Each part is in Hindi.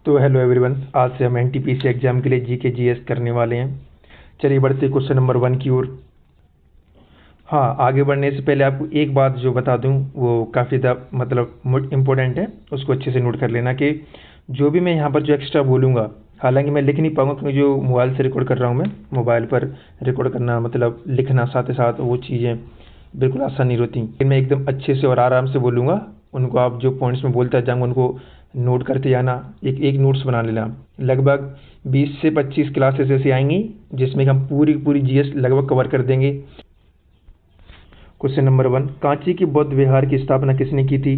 तो हेलो एवरीवन, आज से हम एनटीपीसी एग्जाम के लिए जीके जीएस करने वाले हैं। चलिए बढ़ते क्वेश्चन नंबर 1 की ओर। हाँ, आगे बढ़ने से पहले आपको एक बात जो बता दूं वो काफ़ी मतलब इम्पोर्टेंट है, उसको अच्छे से नोट कर लेना कि जो भी मैं यहाँ पर जो एक्स्ट्रा बोलूँगा, हालांकि मैं लिख नहीं पाऊँगा क्योंकि जो मोबाइल से रिकॉर्ड कर रहा हूँ, मैं मोबाइल पर रिकॉर्ड करना मतलब लिखना साथ ही साथ वो चीज़ें बिल्कुल आसान नहीं होती। लेकिन मैं एकदम अच्छे से और आराम से बोलूँगा, उनको आप जो पॉइंट्स में बोलता जाऊँगा उनको नोट करते जाना, एक एक नोट्स बना लेना। लगभग 20 से 25 क्लासेस ऐसी आएंगी जिसमें हम पूरी जीएस लगभग कवर कर देंगे। क्वेश्चन नंबर 1, कांची की बौद्ध विहार की स्थापना किसने की थी?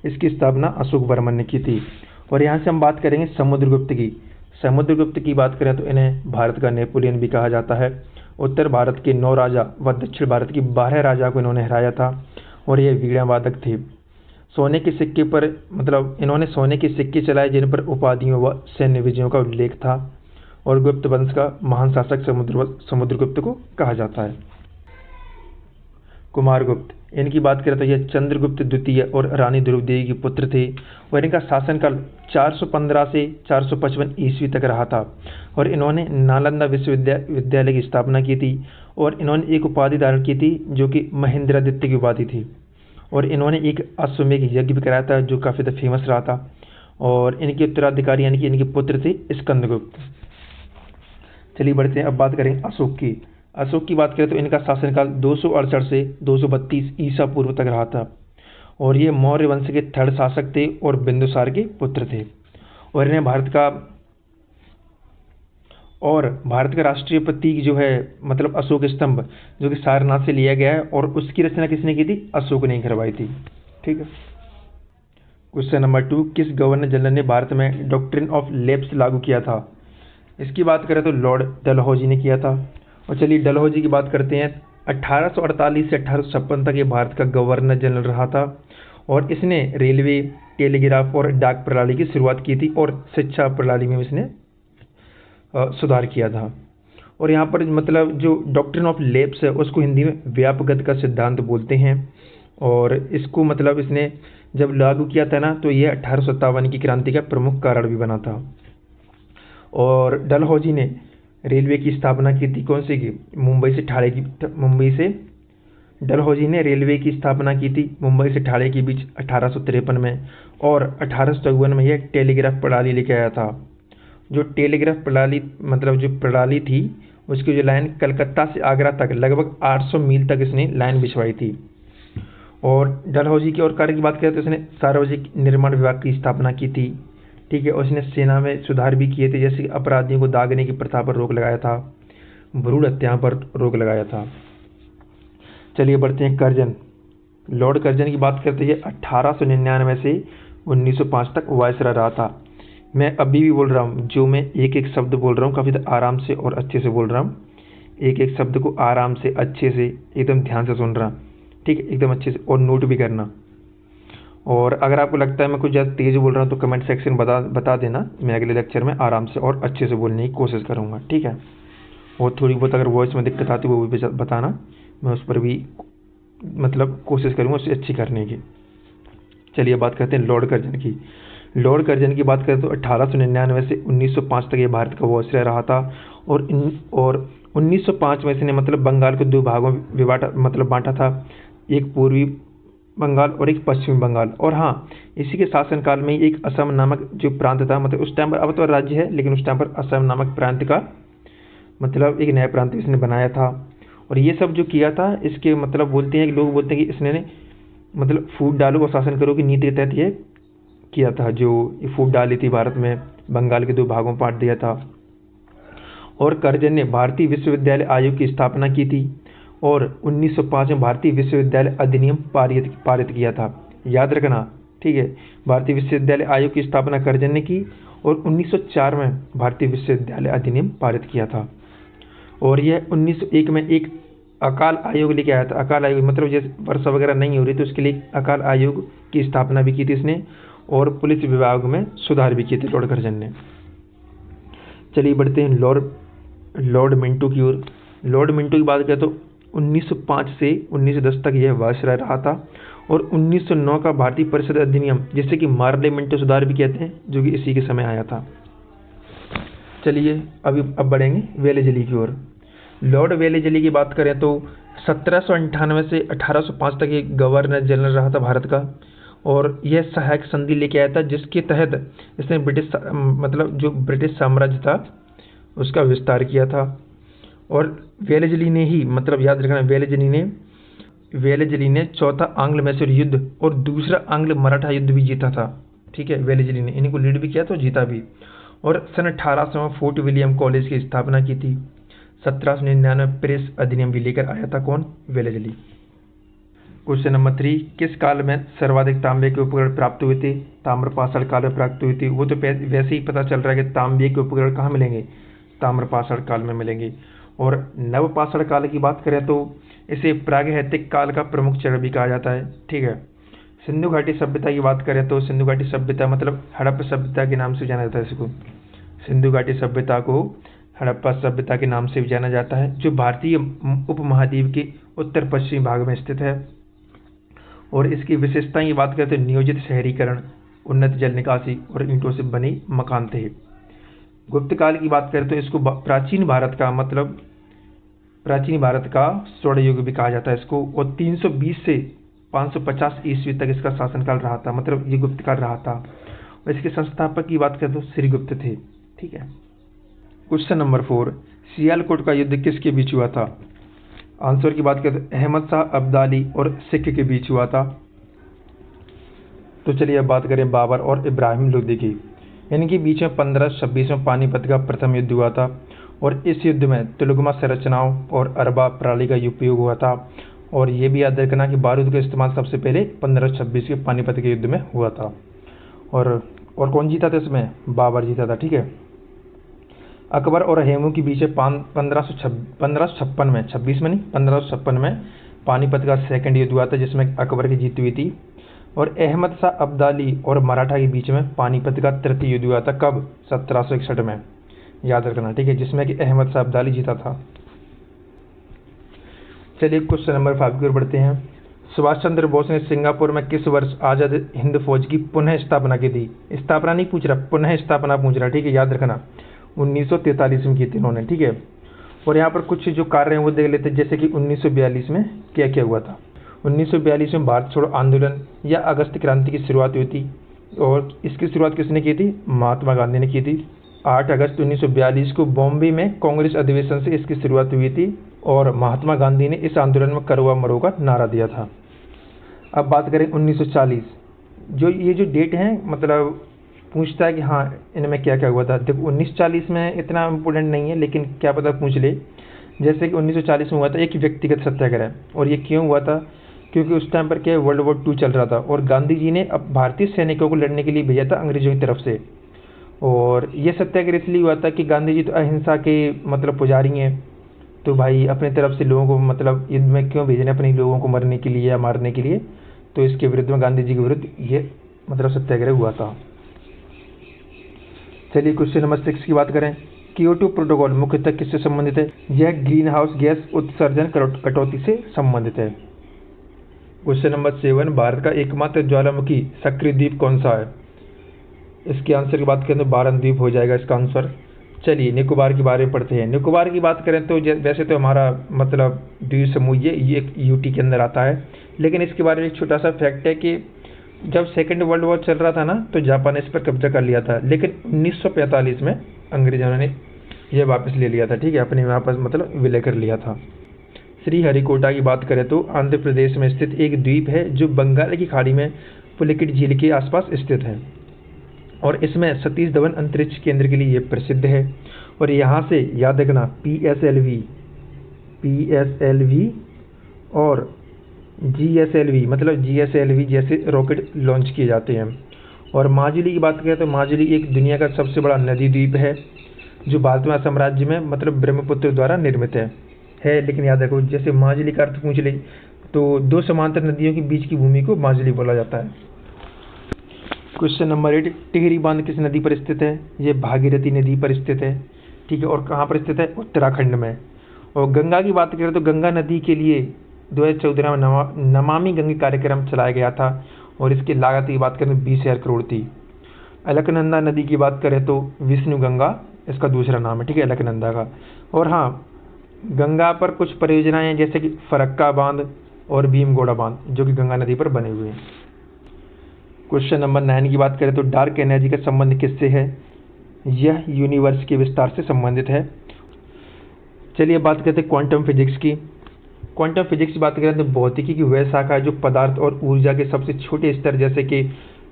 इसकी स्थापना अशोक वर्मन ने की थी। और यहाँ से हम बात करेंगे समुद्रगुप्त की। समुद्रगुप्त की बात करें तो इन्हें भारत का नेपोलियन भी कहा जाता है। उत्तर भारत के 9 राजा व दक्षिण भारत की 12 राजा को इन्होंने हराया था और ये वीणावादक थे। सोने के सिक्के पर मतलब इन्होंने सोने के सिक्के चलाए जिन पर उपाधियों व सैन्य विजयों का उल्लेख था और गुप्त वंश का महान शासक समुद्रगुप्त को कहा जाता है। कुमारगुप्त, इनकी बात करें तो यह चंद्रगुप्त द्वितीय और रानी द्रौपदी के पुत्र थे और इनका शासनकाल 415 से 455 ईस्वी तक रहा था और इन्होंने नालंदा विश्वविद्यालय की स्थापना की थी और इन्होंने एक उपाधि धारण की थी जो कि महेंद्रादित्य की उपाधि थी और इन्होंने एक अश्वमेध यज्ञ भी कराया था जो काफ़ी फेमस रहा था और इनके उत्तराधिकारी यानी कि इनके पुत्र थे स्कंदगुप्त। चलिए बढ़ते हैं, अब बात करें अशोक की। अशोक की बात करें तो इनका शासनकाल 268 से 232 ईसा पूर्व तक रहा था और ये मौर्य वंश के थर्ड शासक थे और बिंदुसार के पुत्र थे और इन्हें भारत का राष्ट्रीय प्रतीक जो है मतलब अशोक स्तंभ जो कि सारनाथ से लिया गया है और उसकी रचना किसने की थी? अशोक ने करवाई थी। ठीक है। क्वेश्चन नंबर 2, किस गवर्नर जनरल ने भारत में डॉक्ट्रिन ऑफ लेप्स लागू किया था? इसकी बात करें तो लॉर्ड डलहौजी ने किया था। और चलिए डलहौजी की बात करते हैं। 1848 से 1856 तक ये भारत का गवर्नर जनरल रहा था और इसने रेलवे, टेलीग्राफ और डाक प्रणाली की शुरुआत की थी और शिक्षा प्रणाली में इसने सुधार किया था। और यहाँ पर मतलब जो डॉक्ट्रिन ऑफ लेप्स है उसको हिंदी में व्यापगत का सिद्धांत बोलते हैं और इसको मतलब इसने जब लागू किया था ना तो ये 1857 की क्रांति का प्रमुख कारण भी बना था। और डलहौजी ने रेलवे की स्थापना की थी, कौन सी की? डलहौजी ने रेलवे की स्थापना की थी मुंबई से ठाणे के बीच 1853 में और 1854 में यह टेलीग्राफ प्रणाली लेके आया था। जो टेलीग्राफ प्रणाली मतलब जो प्रणाली थी उसकी जो लाइन कलकत्ता से आगरा तक लगभग 800 मील तक इसने लाइन बिछवाई थी। और डलहौजी की और कार्य की बात करें तो इसने सार्वजनिक निर्माण विभाग की स्थापना की थी। ठीक है। और इसने सेना में सुधार भी किए थे, जैसे कि अपराधियों को दागने की प्रथा पर रोक लगाया था, भ्रूण हत्या पर रोक लगाया था। चलिए बढ़ते हैं कर्जन। लॉर्ड कर्जन की बात करते हैं 1899 से 1905 तक वायसराय रहा था। मैं अभी भी बोल रहा हूँ, जो मैं एक एक शब्द बोल रहा हूँ काफ़ी आराम से और अच्छे से बोल रहा हूँ। एक एक शब्द को आराम से अच्छे से एकदम ध्यान से सुन रहा, ठीक है, एकदम अच्छे से, और नोट भी करना। और अगर आपको लगता है मैं कुछ ज़्यादा तेज़ बोल रहा हूँ तो कमेंट सेक्शन बता देना, मैं अगले लेक्चर में आराम से और अच्छे से बोलने की कोशिश करूँगा। ठीक है। और थोड़ी बहुत अगर वॉइस में दिक्कत आती है वो भी बताना, मैं उस पर भी मतलब कोशिश करूँगा उससे अच्छी करने की। चलिए बात करते हैं लॉर्ड कर्जन की। लॉर्ड कर्जन की बात करें तो 1899 से 1905 तक ये भारत का वायसराय रहा था और 1905 में इसने मतलब बंगाल को 2 भागों में बांटा था, एक पूर्वी बंगाल और एक पश्चिमी बंगाल। और हाँ, इसी के शासनकाल में एक असम नामक जो प्रांत था, मतलब उस टाइम पर, अब तो राज्य है लेकिन उस टाइम पर असम नामक प्रांत का मतलब एक नया प्रांत इसने बनाया था। और ये सब जो किया था इसके मतलब बोलते हैं कि लोग बोलते हैं कि इसने मतलब फूट डालो और शासन करो की नीति के तहत ये किया था, जो ये फूट डाली थी भारत में, बंगाल के 2 भागों में बांट दिया था। और कर्जन ने भारतीय विश्वविद्यालय आयोग की स्थापना की थी और 1905 में भारतीय विश्वविद्यालय अधिनियम पारित किया था। याद रखना, ठीक है। भारतीय विश्वविद्यालय आयोग की स्थापना कर्जन ने की और 1904 में भारतीय विश्वविद्यालय अधिनियम पारित किया था। और यह 1901 में एक अकाल आयोग लेके आया था। अकाल आयोग मतलब जैसे वर्षा वगैरह नहीं हो रही तो उसके लिए अकाल आयोग की स्थापना भी की थी इसने और पुलिस विभाग में सुधार भी किए थे लॉर्ड कर्जन ने। चलिए बढ़ते हैं लॉर्ड मिंटो की ओर। लॉर्ड मिंटो की बात करें तो 1905 से 1910 तक यह वायसराय रहा था और 1909 का भारतीय परिषद अधिनियम, जिसे कि मार्ले मिंटो सुधार भी कहते हैं, जो कि इसी के समय आया था। चलिए अब बढ़ेंगे वेलेजली की ओर। लॉर्ड वेलेजली की बात करें तो 1798 से 1805 तक ये गवर्नर जनरल रहा था भारत का, और यह सहायक संधि लेके आया था जिसके तहत इसने मतलब जो ब्रिटिश साम्राज्य था उसका विस्तार किया था। और वेलेजली ने ही, मतलब याद रखना, वेलेजली ने चौथा आंग्ल मैसूर युद्ध और दूसरा आंग्ल मराठा युद्ध भी जीता था। ठीक है, वेलेजली ने इन्हीं को लीड भी किया तो जीता भी। और सन 1800 में फोर्ट विलियम कॉलेज की स्थापना की थी। 1799 प्रेस अधिनियम भी लेकर आया था कौन? वेलेजली। क्वेश्चन नंबर 3, किस काल में सर्वाधिक तांबे के उपकरण प्राप्त हुए थे? ताम्रपाषाण काल में प्राप्त हुई थी। वो तो वैसे ही पता चल रहा है कि तांबे के उपकरण कहाँ मिलेंगे? ताम्रपाषाण काल में मिलेंगे। और नवपाषाण काल की बात करें तो इसे प्रागैतिहासिक काल का प्रमुख चरण भी कहा जाता है। ठीक है। सिंधु घाटी सभ्यता की बात करें तो सिंधु घाटी सभ्यता मतलब हड़प्पा सभ्यता के नाम से जाना जाता है इसको। सिंधु घाटी सभ्यता को हड़प्पा सभ्यता के नाम से भी जाना जाता है, जो भारतीय उपमहाद्वीप के उत्तर पश्चिमी भाग में स्थित है। और इसकी विशेषताएं की बात करें तो नियोजित शहरीकरण, उन्नत जल निकासी और ईंटों से बने मकान थे। गुप्त काल की बात करें तो इसको प्राचीन भारत का स्वर्ण युग भी कहा जाता है इसको। और 320 से 550 ईस्वी तक इसका शासनकाल रहा था, मतलब ये गुप्त काल रहा था। और इसके संस्थापक की बात करें तो श्रीगुप्त थे। ठीक है। क्वेश्चन नंबर 4, सियालकोट का युद्ध किसके बीच हुआ था? आंसर की बात करें तो अहमद शाह अब्दाली और सिख के बीच हुआ था। तो चलिए अब बात करें बाबर और इब्राहिम लोदी की। इनके बीच में 1526 में पानीपत का प्रथम युद्ध हुआ था। और इस युद्ध में तुलगमा संरचनाओं और अरबा प्रणाली का उपयोग हुआ था। और ये भी याद रखना कि बारूद का इस्तेमाल सबसे पहले 1526 के पानीपत के युद्ध में हुआ था। और कौन जीता था इसमें? बाबर जीता था। ठीक है। अकबर और हेमू के बीच 1556 में, 26 में नहीं, 1556 में पानीपत का सेकंड युद्ध हुआ था जिसमें अकबर की जीत हुई थी। और अहमद शाह अब्दाली और मराठा के बीच में पानीपत का तृतीय युद्ध हुआ था। कब? 1761 में, याद रखना। ठीक है, जिसमें कि अहमद शाह अब्दाली जीता था। चलिए क्वेश्चन नंबर 5 की ओर बढ़ते हैं। सुभाष चंद्र बोस ने सिंगापुर में किस वर्ष आजाद हिंद फौज की पुनः स्थापना की थी? स्थापना नहीं पूछ रहा, पुनः स्थापना पूछ रहा। ठीक है, याद रखना। 1943 में की थी इन्होंने। ठीक है। और यहाँ पर कुछ जो कार्य हैं वो देख लेते हैं, जैसे कि 1942 में क्या क्या हुआ था। 1942 में भारत छोड़ो आंदोलन या अगस्त क्रांति की शुरुआत हुई थी। और इसकी शुरुआत किसने की थी? महात्मा गांधी ने की थी। 8 अगस्त 1942 को बॉम्बे में कांग्रेस अधिवेशन से इसकी शुरुआत हुई थी। और महात्मा गांधी ने इस आंदोलन में करो या मरो का नारा दिया था। अब बात करें 1940, ये जो डेट है मतलब पूछता है कि हाँ इनमें क्या क्या हुआ था। देखो 1940 में इतना इम्पोर्टेंट नहीं है, लेकिन क्या पता पूछ ले। जैसे कि 1940 में हुआ था एक व्यक्तिगत सत्याग्रह। और ये क्यों हुआ था? क्योंकि उस टाइम पर क्या वर्ल्ड वॉर 2 चल रहा था और गांधी जी ने अब भारतीय सैनिकों को लड़ने के लिए भेजा था अंग्रेजों की तरफ से। और ये सत्याग्रह इसलिए हुआ था कि गांधी जी तो अहिंसा के मतलब पुजारी हैं, तो भाई अपनी तरफ से लोगों को मतलब युद्ध में क्यों भेजने अपने लोगों को मरने के लिए या मारने के लिए। तो इसके विरुद्ध में गांधी जी के विरुद्ध ये मतलब सत्याग्रह हुआ था। चलिए क्वेश्चन नंबर 6 की बात करें। कियोटो प्रोटोकॉल मुख्यतः किससे संबंधित है? यह ग्रीन हाउस गैस उत्सर्जन कटौती से संबंधित है। क्वेश्चन नंबर 7, भारत का एकमात्र ज्वालामुखी सक्रिय द्वीप कौन सा है? इसके आंसर की बात करें तो बारन द्वीप हो जाएगा इसका आंसर। चलिए निकोबार के बारे में पढ़ते हैं। निकोबार की बात करें तो वैसे तो हमारा मतलब द्वीप समूह ये यूटी के अंदर आता है, लेकिन इसके बारे में एक छोटा सा फैक्ट है कि जब सेकेंड वर्ल्ड वॉर चल रहा था ना तो जापान ने इस पर कब्जा कर लिया था, लेकिन 1945 में अंग्रेजों ने यह वापस ले लिया था। ठीक है, अपने वापस मतलब विलय कर लिया था। श्रीहरिकोटा की बात करें तो आंध्र प्रदेश में स्थित एक द्वीप है जो बंगाल की खाड़ी में पुलिकट झील के आसपास स्थित है। और इसमें सतीश धवन अंतरिक्ष केंद्र के लिए ये प्रसिद्ध है। और यहाँ से याद रखना PSLV और GSLV मतलब GSLV जैसे रॉकेट लॉन्च किए जाते हैं। और माजुली की बात करें तो माजुली एक दुनिया का सबसे बड़ा नदी द्वीप है जो भारतीय साम्राज्य में मतलब ब्रह्मपुत्र द्वारा निर्मित है। लेकिन याद रखो जैसे माजुली का अर्थ पूछ ले तो 2 समांतर नदियों के बीच की भूमि को माजुली बोला जाता है। क्वेश्चन नंबर 8, टिहरी बांध किस नदी पर स्थित है? ये भागीरथी नदी पर स्थित है। ठीक है, और कहाँ पर स्थित है? उत्तराखंड में। और गंगा की बात करें तो गंगा नदी के लिए 2014 में नमामि गंगे कार्यक्रम चलाया गया था और इसकी लागत की बात करें तो 20,000 करोड़ थी। अलकनंदा नदी की बात करें तो विष्णु गंगा इसका दूसरा नाम है, ठीक है, अलकनंदा का। और हाँ, गंगा पर कुछ परियोजनाएं हैं जैसे कि फरक्का बांध और भीमगोड़ा बांध, जो कि गंगा नदी पर बने हुए हैं। क्वेश्चन नंबर 9 की बात करें तो डार्क एनर्जी का संबंध किससे है? यह यूनिवर्स के विस्तार से संबंधित है। चलिए बात करते हैं क्वांटम फिजिक्स की। क्वांटम फिजिक्स की बात करें तो भौतिकी की वह शाखा है जो पदार्थ और ऊर्जा के सबसे छोटे स्तर जैसे कि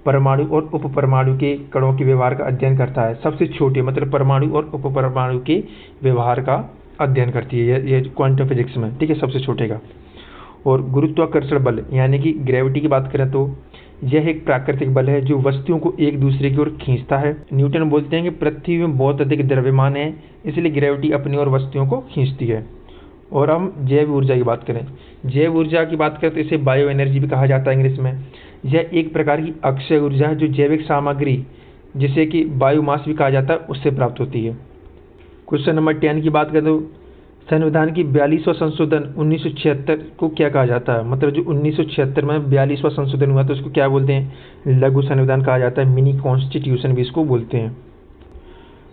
परमाणु और उपपरमाणु के कणों के व्यवहार का अध्ययन करता है। सबसे छोटे मतलब परमाणु और उपपरमाणु के व्यवहार का अध्ययन करती है ये क्वांटम फिजिक्स में, ठीक है, सबसे छोटे का। और गुरुत्वाकर्षण बल यानी कि ग्रेविटी की बात करें तो यह एक प्राकृतिक बल है जो वस्तुओं को एक दूसरे की ओर खींचता है। न्यूटन बोलते हैं कि पृथ्वी में बहुत अधिक द्रव्यमान है, इसलिए ग्रेविटी अपनी ओर वस्तुओं को खींचती है। और हम जैव ऊर्जा की बात करें, जैव ऊर्जा की बात करें तो इसे बायो एनर्जी भी कहा जाता है इंग्लिश में। यह एक प्रकार की अक्षय ऊर्जा है जो जैविक सामग्री, जिसे कि बायोमास भी कहा जाता है, उससे प्राप्त होती है। क्वेश्चन नंबर 10 की बात करें तो संविधान की 42वां संशोधन 1976 को क्या कहा जाता है? मतलब जो 1976 में 42वां संशोधन हुआ तो उसको क्या बोलते हैं? लघु संविधान कहा जाता है, मिनी कॉन्स्टिट्यूशन भी इसको बोलते हैं।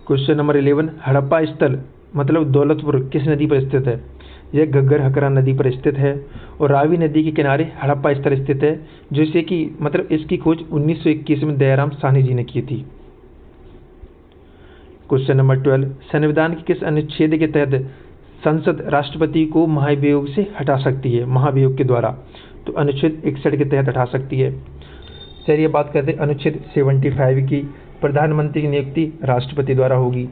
क्वेश्चन नंबर 11, हड़प्पा स्थल मतलब दौलतपुर किस नदी पर स्थित है? यह घग्गर हकरा नदी पर स्थित है और रावी नदी के किनारे हड़प्पा स्थल स्थित है, जिससे कि मतलब इसकी खोज 1921 में दयाराम साहनी जी ने की थी। क्वेश्चन नंबर 12, संविधान के किस अनुच्छेद के तहत संसद राष्ट्रपति को महाभियोग से हटा सकती है? महाभियोग के द्वारा तो अनुच्छेद 61 के तहत हटा सकती है। चलिए बात करते हैं अनुच्छेद 75 की। प्रधानमंत्री की नियुक्ति राष्ट्रपति द्वारा होगी।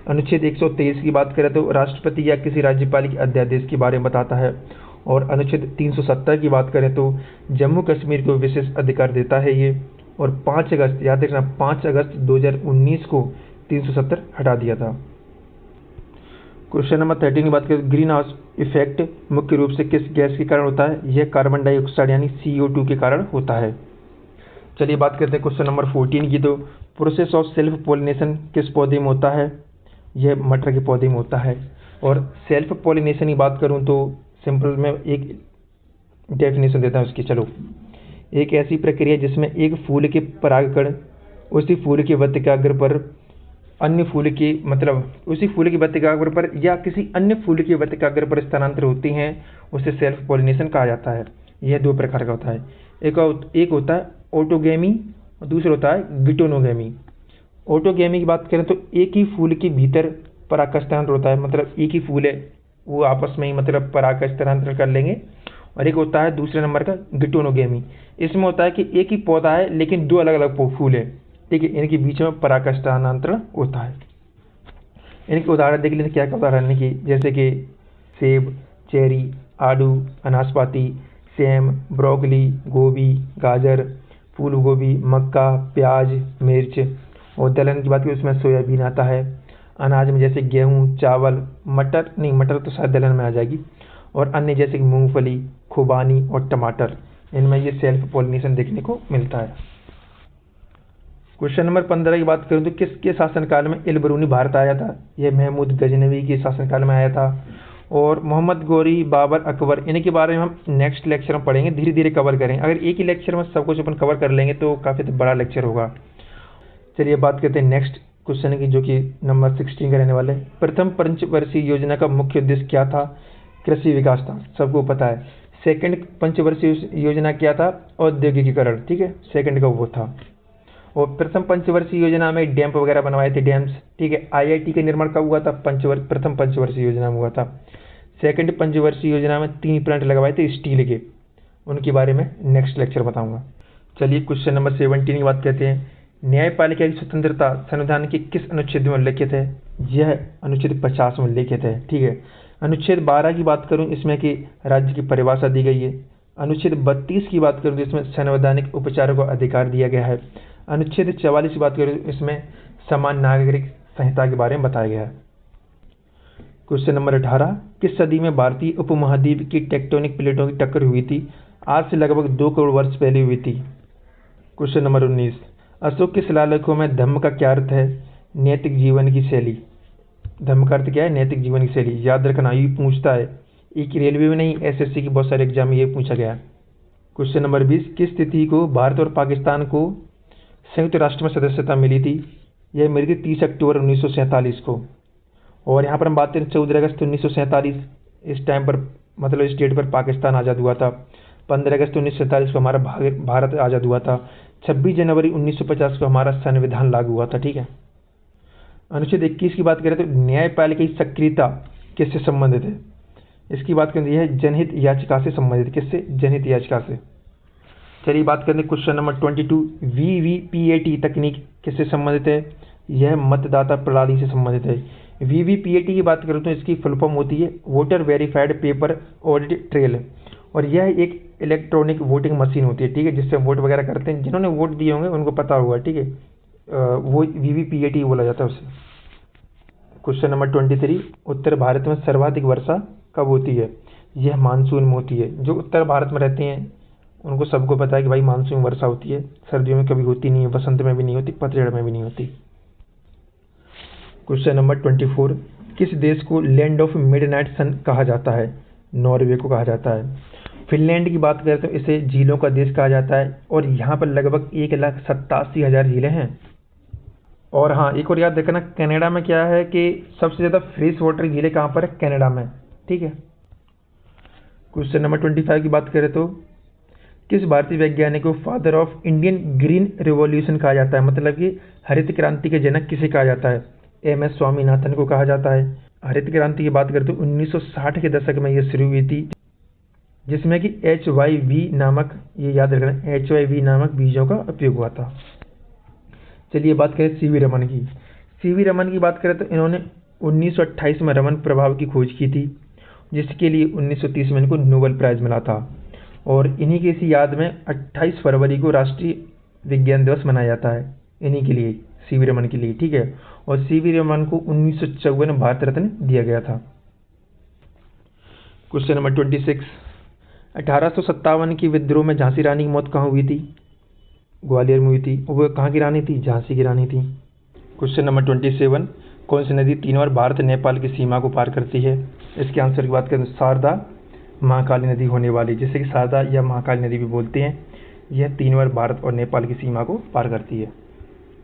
अनुच्छेद 123 की बात करें तो राष्ट्रपति या किसी राज्यपाल के अध्यादेश के बारे में बताता है। और अनुच्छेद 370 की बात करें तो जम्मू कश्मीर को विशेष अधिकार देता है ये। और 5 अगस्त, याद रखना, 5 अगस्त 2019 को 370 हटा दिया था। क्वेश्चन नंबर 13 की बात करें, ग्रीन हाउस इफेक्ट मुख्य रूप से किस गैस के कारण होता है? यह कार्बन डाइऑक्साइड यानी CO2 के कारण होता है। चलिए बात करते हैं क्वेश्चन नंबर 14 की। तो प्रोसेस ऑफ सेल्फ पॉलिनेशन किस पौधे में होता है? यह मटर के पौधे में होता है। और सेल्फ पॉलिनेशन की बात करूं तो सिंपल में एक डेफिनेशन देता हूं उसकी। चलो, एक ऐसी प्रक्रिया जिसमें एक फूल के परागकण उसी फूल के वत्तिकाग्र पर अन्य फूल की मतलब उसी फूल के वत्तिकाग्र पर या किसी अन्य फूल के वत्तिकाग्र पर स्थानांतरित होती हैं, उसे सेल्फ पॉलिनेशन कहा जाता है। यह 2 प्रकार का होता है। एक होता है ऑटोगेमी और दूसरा होता है गिटोनोगेमी। ऑटोगेमी की बात करें तो एक ही फूल के भीतर पराग का स्थानांतर होता है, मतलब एक ही फूल है वो आपस में ही मतलब पराग का स्थानांतर कर लेंगे। और एक होता है दूसरे नंबर का गिटोनोगेमी। इसमें होता है कि एक ही पौधा है लेकिन 2 अलग अलग फूल है, ठीक है, इनके बीच में पराग का स्थानांतरण होता है। इनके उदाहरण देख लेते क्या क्या उदाहरण है कि जैसे कि सेब, चेरी, आड़ू, अनाशपाती, सेम, ब्रोकली, गोभी, गाजर, फूल गोभी, मक्का, प्याज, मिर्च। और दलहन की बात करें उसमें सोयाबीन आता है। अनाज में जैसे गेहूँ, चावल, मटर तो शायद दलहन में आ जाएगी। और अन्य जैसे कि मूंगफली, खुबानी और टमाटर, इनमें ये सेल्फ पॉलिनेशन देखने को मिलता है। क्वेश्चन नंबर 15 की बात करूं तो किसके शासनकाल में इल-बरूनी भारत आया था? यह महमूद गजनवी के शासनकाल में आया था। और मोहम्मद गौरी, बाबर, अकबर, इनके बारे में हम नेक्स्ट लेक्चर में पढ़ेंगे, धीरे धीरे कवर करें। अगर एक ही लेक्चर में सब कुछ अपन कवर कर लेंगे तो काफ़ी बड़ा लेक्चर होगा। चलिए बात करते हैं नेक्स्ट क्वेश्चन की, जो कि नंबर 16 का रहने वाले। प्रथम पंचवर्षीय योजना का मुख्य उद्देश्य क्या था? कृषि विकास था, सबको पता है। सेकंड पंचवर्षीय योजना क्या था? औद्योगिकीकरण, ठीक है, सेकंड का वो था। और प्रथम पंचवर्षीय योजना में डैम वगैरह बनवाए थे, डैम्स, ठीक है। IIT का निर्माण कब हुआ था? प्रथम पंचवर्षीय योजना में हुआ था। सेकंड पंचवर्षीय योजना में 3 प्लांट लगवाए थे स्टील के, उनके बारे में नेक्स्ट लेक्चर बताऊंगा। चलिए क्वेश्चन नंबर 17 की बात कहते हैं। न्यायपालिका की स्वतंत्रता संविधान के किस अनुच्छेद में उल्लेखित है? यह अनुच्छेद 50 में उल्लेखित है, ठीक है। अनुच्छेद 12 की बात करूं इसमें कि राज्य की परिभाषा दी गई है। अनुच्छेद 32 की बात करूं तो इसमें संवैधानिक उपचारों का अधिकार दिया गया है। अनुच्छेद 44 की बात करें इसमें समान नागरिक संहिता के बारे में बताया गया है। क्वेश्चन नंबर 18, किस सदी में भारतीय उपमहाद्वीप की टेक्टोनिक प्लेटों की टक्कर हुई थी? आज से लगभग 2 करोड़ वर्ष पहले हुई थी। क्वेश्चन नंबर 19, अशोक के शिलालेखों में धम्म का क्या अर्थ है? नैतिक जीवन की शैली। धम्म का अर्थ क्या है? नैतिक जीवन की शैली। याद रखना, ये पूछता है, एक रेलवे में नहीं, SSC की बहुत सारे एग्जाम में ये पूछा गया। क्वेश्चन नंबर 20, किस तिथि को भारत और पाकिस्तान को संयुक्त राष्ट्र में सदस्यता मिली थी? यह मरी थी 30 अक्टूबर 1947 को। और यहाँ पर हम बात करें 14 अगस्त 1947, इस टाइम पर मतलब इस डेट पर पाकिस्तान आज़ाद हुआ था। 15 अगस्त 1947 को हमारा भारत आज़ाद हुआ था। 26 जनवरी 1950 को हमारा संविधान लागू हुआ था। ठीक है। अनुच्छेद 21 की बात करें तो न्यायपालिका की सक्रियता किससे संबंधित है? इसकी बात करें तो यह जनहित याचिका से संबंधित। किससे? जनहित याचिका से। चलिए बात करते हैं क्वेश्चन नंबर 22, वीवीपीएटी तकनीक किससे संबंधित है? यह मतदाता प्रणाली से संबंधित है। वीवीपीएटी की बात करें तो इसकी फुल फॉर्म होती है voter verified paper audit trail, और यह एक इलेक्ट्रॉनिक वोटिंग मशीन होती है। ठीक है, जिससे वोट वगैरह करते हैं। जिन्होंने वोट दिए होंगे उनको पता होगा। ठीक है, वो वीवीपीएटी बोला जाता है उसे। क्वेश्चन नंबर 23, उत्तर भारत में सर्वाधिक वर्षा कब होती है? यह मानसून में होती है। जो उत्तर भारत में रहते हैं उनको सबको पता है कि भाई मानसून में वर्षा होती है। सर्दियों में कभी होती नहीं है, बसंत में भी नहीं होती, पतझड़ में भी नहीं होती। क्वेश्चन नंबर 24, किस देश को लैंड ऑफ मिडनाइट सन कहा जाता है? नॉर्वे को कहा जाता है। फिनलैंड की बात करें तो इसे झीलों का देश कहा जाता है, और यहाँ पर लगभग 1,87,000 झीलें हैं। और हाँ, एक और याद रखना, कनाडा में क्या है कि सबसे ज़्यादा फ्रेश वाटर झीलें कहाँ पर है? कनाडा में। ठीक है। क्वेश्चन नंबर 25 की बात करें तो किस भारतीय वैज्ञानिक को father of Indian green revolution कहा जाता है? मतलब कि हरित क्रांति के जनक किसे कहा जाता है? एम एस स्वामीनाथन को कहा जाता है। हरित क्रांति की बात करें तो 1960 के दशक में यह शुरू हुई थी, जिसमें कि HYV नामक, ये याद रखना, HYV नामक बीजों का उपयोग हुआ था। चलिए बात करें सीवी रमन की। सीवी रमन की बात करें तो इन्होंने 1928 में रमन प्रभाव की खोज की थी, जिसके लिए 1930 में इनको नोबेल प्राइज मिला था। और इन्हीं की इसी याद में 28 फरवरी को राष्ट्रीय विज्ञान दिवस मनाया जाता है, इन्हीं के लिए, सीवी रमन के लिए। ठीक है। और सीवी रमन को 1954 में भारत रत्न दिया गया था। क्वेश्चन नंबर 26, 1857 की विद्रोह में झांसी रानी की मौत कहाँ हुई थी? ग्वालियर में हुई थी। वो कहाँ की रानी थी? झांसी की रानी थी। क्वेश्चन नंबर 27, कौन सी नदी 3 बार भारत नेपाल की सीमा को पार करती है? इसके आंसर की बात करें तो शारदा महाकाली नदी होने वाली, जिसे कि शारदा या महाकाली नदी भी बोलते हैं। यह 3 बार भारत और नेपाल की सीमा को पार करती है।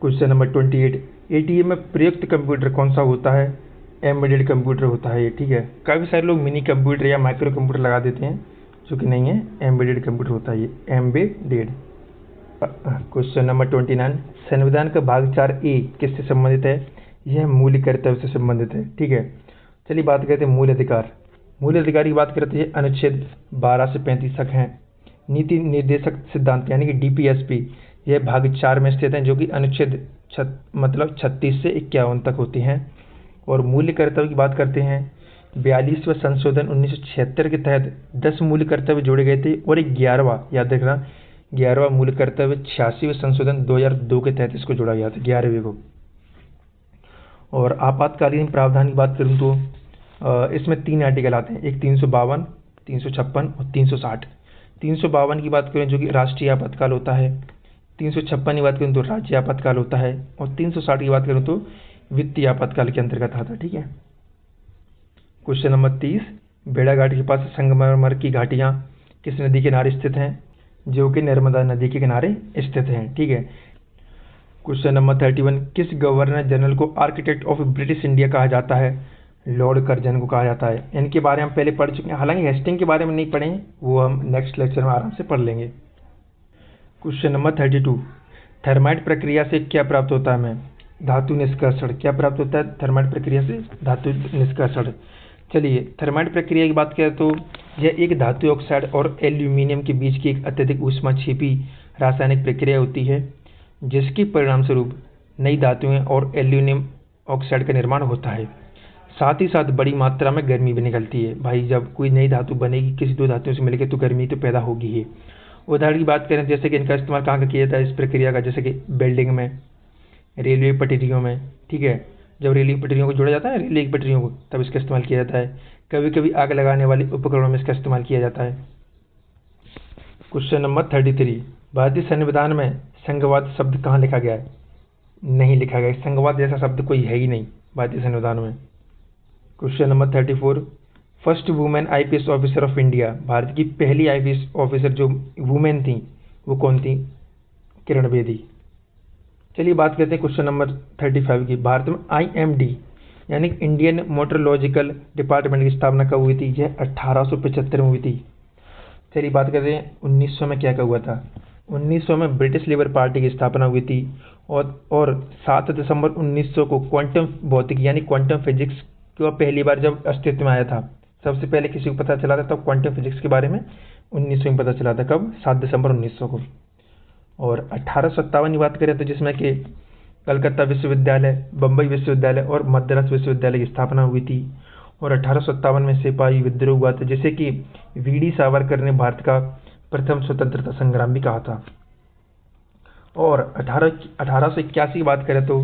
क्वेश्चन नंबर 28, ATM में प्रयुक्त कंप्यूटर कौन सा होता है? एम्बेडेड कंप्यूटर होता है ये। ठीक है। काफ़ी सारे लोग मिनी कंप्यूटर या माइक्रो कंप्यूटर लगा देते हैं, जो कि नहीं है, एम्बेडेड कंप्यूटर होता है ये, एम्बेडेड। क्वेश्चन नंबर 29, संविधान का भाग 4A किससे संबंधित है? यह मूल कर्तव्य से संबंधित है। ठीक है। चलिए बात करते हैं मूल अधिकार। मूल अधिकार की बात करते हैं, अनुच्छेद 12 से 35 तक हैं। नीति निर्देशक सिद्धांत यानी कि DPSP, यह भाग 4 में स्थित हैं, जो कि अनुच्छेद 36 से 51 तक होती हैं। और मूल्य कर्तव्य की बात करते हैं, 42वें संशोधन 1976 के तहत 10 मूल्य कर्तव्य जोड़े गए थे, और एक 11वां, याद रखना, 11वां मूल्य कर्तव्य 86वें संशोधन 2002 के तहत इसको जोड़ा गया था, 11वें को। और आपातकालीन प्रावधान की बात करूँ तो इसमें 3 आर्टिकल आते हैं, एक 352, 356 और 360। 352 की बात करें जो कि राष्ट्रीय आपातकाल होता है, 356 की बात करें तो राज्य आपातकाल होता है, और 360 की बात करें तो वित्तीय आपातकाल के अंतर्गत आता है। ठीक है। क्वेश्चन नंबर 30, भेड़ाघाट के पास संगमरमर की घाटियाँ किस नदी के किनारे स्थित हैं? जो कि नर्मदा नदी के किनारे स्थित हैं। ठीक है। क्वेश्चन नंबर 31, किस गवर्नर जनरल को आर्किटेक्ट ऑफ ब्रिटिश इंडिया कहा जाता है? लॉर्ड कर्जन को कहा जाता है। इनके बारे में हम पहले पढ़ चुके हैं, हालांकि हेस्टिंग के बारे में नहीं पढ़े हैं, वो हम नेक्स्ट लेक्चर में आराम से पढ़ लेंगे। क्वेश्चन नंबर 32, थर्माइट प्रक्रिया से क्या प्राप्त होता है हमें? धातु निष्कर्षण। क्या प्राप्त होता है थर्माइट प्रक्रिया से? धातु निष्कर्षण। चलिए थर्माइट प्रक्रिया की बात करें तो यह एक धातु ऑक्साइड और एल्यूमिनियम के बीच की एक अत्यधिक ऊष्मा छिपी रासायनिक प्रक्रिया होती है, जिसके परिणाम स्वरूप नई धातुएं और एल्यूमिनियम ऑक्साइड का निर्माण होता है। साथ ही साथ बड़ी मात्रा में गर्मी भी निकलती है। भाई जब कोई नई धातु बनेगी किसी दो धातुओं से मिलकर तो गर्मी तो पैदा होगी ही। उदाहरण की बात करें जैसे कि इनका इस्तेमाल कहाँ का किया जाता है इस प्रक्रिया का, जैसे कि बिल्डिंग में, रेलवे पटरियों में। ठीक है, जब रेलवे पटरियों को जोड़ा जाता है, रेलवे की पटरियों को, तब इसका इस्तेमाल किया जाता है। कभी कभी आग लगाने वाले उपकरणों में इसका इस्तेमाल किया जाता है। क्वेश्चन नंबर 33, भारतीय संविधान में संघवाद शब्द कहाँ लिखा गया है? नहीं लिखा गया। संघवाद जैसा शब्द कोई है ही नहीं भारतीय संविधान में। Question number 34, first women IPS officer of India, Bharat की पहली IPS ऑफिसर जो वुमेन थी वो कौन थी? किरण बेदी। चलिए बात करते हैं क्वेश्चन नंबर 35 की। भारत में IMD यानी इंडियन मेट्रोलॉजिकल डिपार्टमेंट की स्थापना कब हुई थी? यह 1875 में हुई थी। चलिए बात करते हैं 1900 में क्या हुआ था। 1900 में ब्रिटिश लेबर पार्टी की स्थापना हुई थी और 7 दिसंबर 1900 को क्वांटम भौतिकी यानी क्वांटम फिजिक्स को पहली बार जब अस्तित्व में आया था, सबसे पहले किसी को पता चला था तब क्वांटम फिजिक्स के बारे में 1900 में पता चला था। कब? 7 दिसंबर 1900 को। और 1857 की बात करें तो जिसमें कि कलकत्ता विश्वविद्यालय, बम्बई विश्वविद्यालय और मद्रास विश्वविद्यालय की स्थापना हुई थी। और 1857 में सिपाही विद्रोह हुआ था जिसे कि वीडी सावरकर ने भारत का प्रथम स्वतंत्रता संग्राम भी कहा था। और 1881 की बात करें तो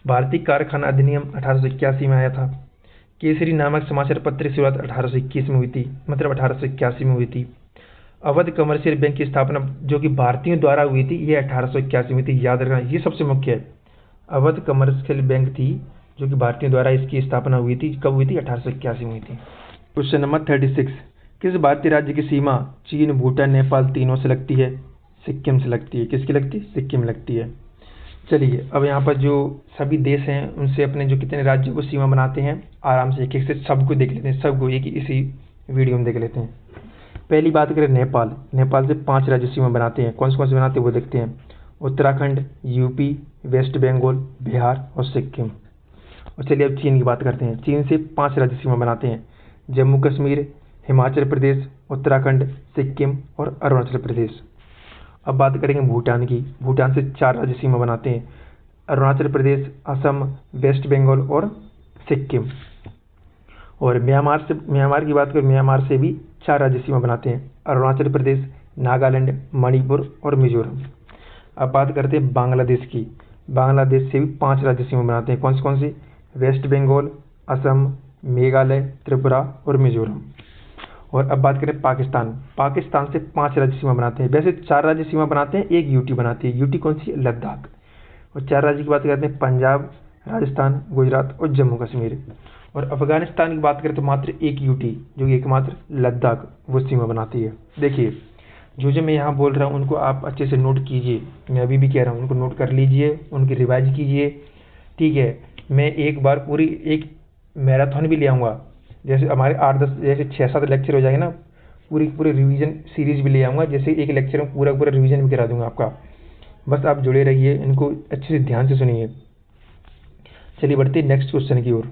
भारतीय कारखाना अधिनियम 1881 में आया था। केसरी नामक समाचार पत्र की शुरुआत 1821 में हुई थी, मतलब 1881 में हुई थी। अवध कमर्शियल बैंक की स्थापना जो कि भारतीयों द्वारा हुई थी, ये 1881 में थी। याद रखना, ये सबसे मुख्य है। अवध कमर्शियल बैंक थी जो कि भारतीयों द्वारा इसकी स्थापना हुई थी। कब हुई थी? 1881 में हुई थी। क्वेश्चन नंबर 36, किस भारतीय राज्य की सीमा चीन, भूटान, नेपाल तीनों से लगती है? सिक्किम से लगती है। किसकी लगती है? सिक्किम लगती है। चलिए अब यहाँ पर जो सभी देश हैं उनसे अपने जो कितने राज्यों को सीमा बनाते हैं आराम से एक एक से सबको देख लेते हैं, सबको एक इसी वीडियो में देख लेते हैं। पहली बात करें नेपाल। नेपाल से 5 राज्य सीमा बनाते हैं। कौन से बनाते हैं वो देखते हैं। उत्तराखंड, यूपी, वेस्ट बंगाल, बिहार और सिक्किम। और चलिए अब चीन की बात करते हैं। चीन से 5 राज्य सीमा बनाते हैं। जम्मू कश्मीर, हिमाचल प्रदेश, उत्तराखंड, सिक्किम और अरुणाचल प्रदेश। अब बात करेंगे भूटान की। भूटान से 4 राज्य सीमा बनाते हैं। अरुणाचल प्रदेश, असम, वेस्ट बंगाल और सिक्किम। और म्यांमार की बात करें, म्यांमार से भी 4 राज्य सीमा बनाते हैं। अरुणाचल प्रदेश, नागालैंड, मणिपुर और मिजोरम। अब बात करते हैं बांग्लादेश की। बांग्लादेश से भी 5 राज्य सीमा बनाते हैं। कौन से? वेस्ट बंगाल, असम, मेघालय, त्रिपुरा और मिजोरम। और अब बात करें पाकिस्तान। पाकिस्तान से 5 राज्य सीमा बनाते हैं। वैसे 4 राज्य सीमा बनाते हैं, एक यूटी बनाती है। यूटी कौन सी? लद्दाख। और 4 राज्य की बात करते हैं पंजाब, राजस्थान, गुजरात और जम्मू कश्मीर। और अफगानिस्तान की बात करें तो मात्र एक यूटी जो कि एकमात्र लद्दाख वो सीमा बनाती है। देखिए जो मैं यहाँ बोल रहा हूँ उनको आप अच्छे से नोट कीजिए। मैं अभी भी कह रहा हूँ उनको नोट कर लीजिए, उनकी रिवाइज कीजिए। ठीक है, मैं एक बार पूरी एक मैराथन भी ले आऊँगा। जैसे हमारे 8-10 जैसे 6-7 लेक्चर हो जाएंगे ना, पूरी रिवीजन सीरीज भी ले आऊँगा। जैसे एक लेक्चर में पूरा रिवीजन भी करा दूंगा आपका। बस आप जुड़े रहिए, इनको अच्छे से ध्यान से सुनिए। चलिए बढ़ते नेक्स्ट क्वेश्चन की ओर।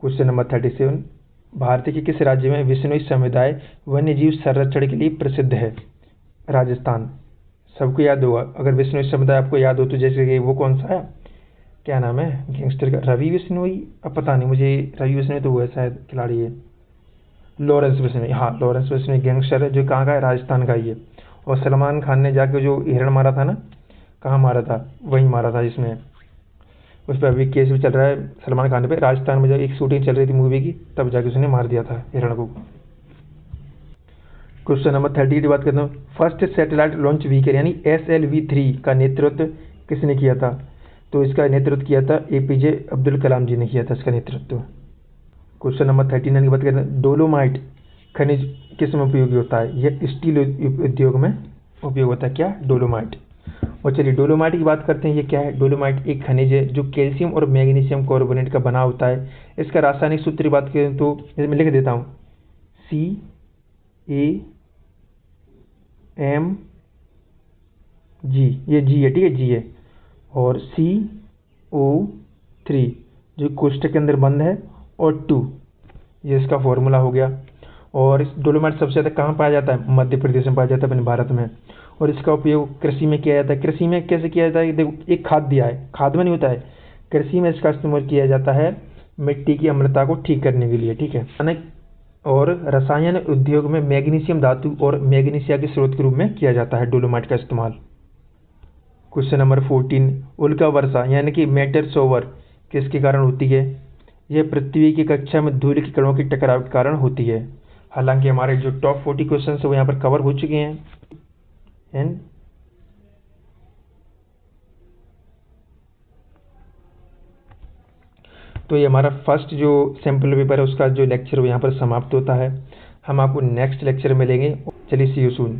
क्वेश्चन नंबर 37, भारत के किस राज्य में विश्नोई समुदाय वन्यजीव संरक्षण के लिए प्रसिद्ध है? राजस्थान। सबको याद होगा, अगर विश्नोई समुदाय आपको याद हो तो। जैसे कि वो कौन सा है, क्या नाम है गैंगस्टर का? रवि बिश्नोई। अब पता नहीं मुझे, रवि बिश्नोई तो वो है शायद खिलाड़ी है। लॉरेंस बिश्नोई, हाँ लॉरेंस बिश्नोई गैंगस्टर है जो कहाँ का है? राजस्थान का ही है। और सलमान खान ने जाके जो हिरण मारा था ना, कहाँ मारा था? वहीं मारा था जिसमें, उस पर अभी केस भी चल रहा है सलमान खान पे। राजस्थान में जब एक शूटिंग चल रही थी मूवी की तब जाके उसने मार दिया था हिरण को। क्वेश्चन नंबर 38 की बात करता हूँ। फर्स्ट सैटेलाइट लॉन्च व्हीकल यानी SLV-3 का नेतृत्व किसने किया था? तो इसका नेतृत्व किया था APJ अब्दुल कलाम जी ने किया था इसका नेतृत्व। क्वेश्चन नंबर 39 की बात करते हैं। डोलोमाइट खनिज किस में उपयोगी होता है? यह स्टील उद्योग में उपयोग होता है। क्या? डोलोमाइट। और चलिए डोलोमाइट की बात करते हैं। ये क्या है? डोलोमाइट एक खनिज है जो कैल्शियम और मैग्नीशियम कार्बोनेट का बना होता है। इसका रासायनिक सूत्र की बात करें तो मैं लिख देता हूँ, CaMg, ये जी है, ठीक है, जी है। और CO3 जो कोष्ठक के अंदर बंद है, और 2 ये इसका फॉर्मूला हो गया। और इस डोलोमाइट सबसे ज़्यादा कहाँ पाया जाता है? मध्य प्रदेश में पाया जाता है अपने भारत में। और इसका उपयोग कृषि में किया जाता है। कृषि में कैसे किया जाता है? देखो एक खाद दिया है, खाद में नहीं होता है, कृषि में इसका इस्तेमाल किया जाता है मिट्टी की अम्लता को ठीक करने के लिए, ठीक है। और रसायन उद्योग में मैग्नीशियम धातु और मैग्नीशिया के स्रोत के रूप में किया जाता है डोलोमाइट का इस्तेमाल। क्वेश्चन नंबर 14, उल्का वर्षा यानी कि मेटेर शोवर किसके कारण होती है? यह पृथ्वी की कक्षा में धूल के कणों की टकराव के कारण होती है। हालांकि हमारे जो टॉप 40 क्वेश्चन है वो यहाँ पर कवर हो चुके हैं। एंड तो ये हमारा फर्स्ट जो सैम्पल पेपर है उसका जो लेक्चर वो यहाँ पर समाप्त होता है। हम आपको नेक्स्ट लेक्चर में मिलेंगे। चलिए सी यू सून।